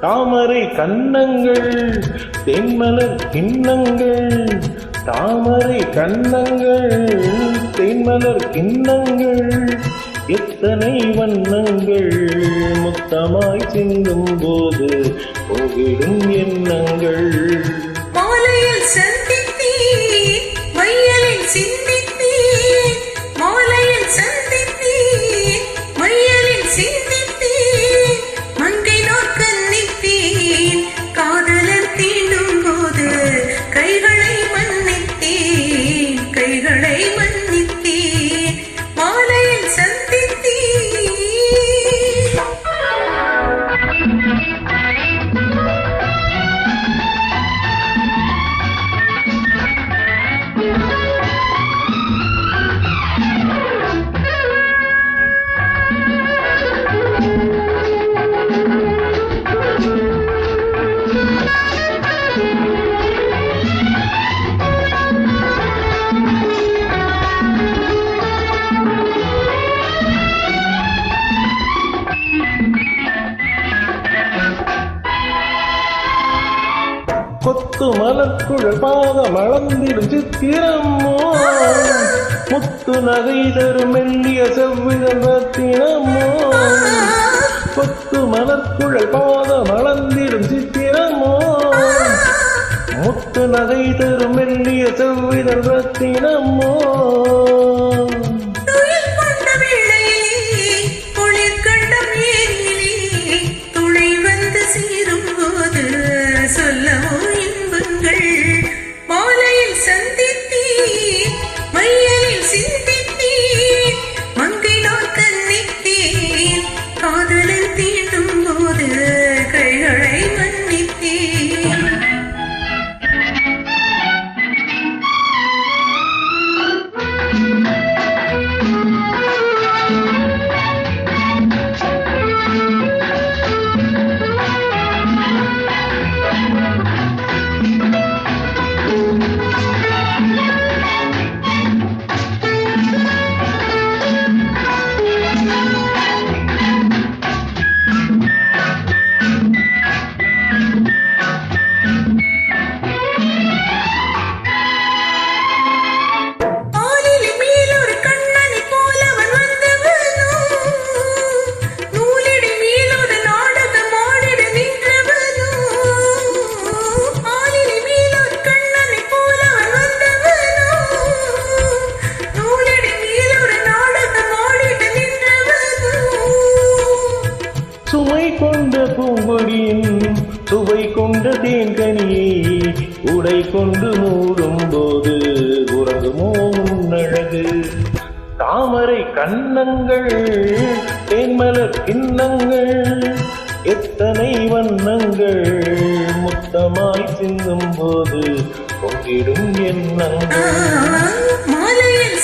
தாமரை கண்ணங்கள் தென்மலர் கிண்ணங்கள், தாமரை கண்ணங்கள் தென்மலர் கிண்ணங்கள், எத்தனை வண்ணங்கள் முத்தமாய் சிந்தும் போது போகிடும் எண்ணங்கள். மாலையில் சந்தித்தேன் மையலில் சிந்தித்தேன், மாலையில் சந்தித்தேன் மையலில் சிந்தித்தேன், மங்கை நோக்கன் நித்தேன் காதலர் தீண்டும் போது கைகளை மன்னித்தேன், கைகளை மன்னித்தேன், மாலையில் சந்தித்தேன். கொத்து மலர்குழல் பாதம் அளந்திடும் சித்திரமோ, முத்து நகை தரும் மெல்லிய செவ்விதழ் ரத்தினமோ, கொத்து மலர்குழல் பாதம் அளந்திடும் சித்திரமோ, முத்து நகை தரும் மெல்லிய செவ்விதழ் ரத்தினமோ. மாலையில் சந்தித்தேன் மையலில் சிந்தித்தேன், மங்கை நோக்கன் நித்தேன் காதலில் தீண்டும் போது கைகளை மன்னித்தேன். சுமை கொண்ட பூங்கொடியின் சுவை கொண்ட தேன்கனியை உடை கொண்டு மூடும் போது உறங்குமோ உன்னழகு. தாமரை கண்ணங்கள் தேன்மலர் கிண்ணங்கள், எத்தனை வண்ணங்கள் முத்தமாய் சிந்தும் போது பொங்கிடும் எண்ணங்கள். மாலையில்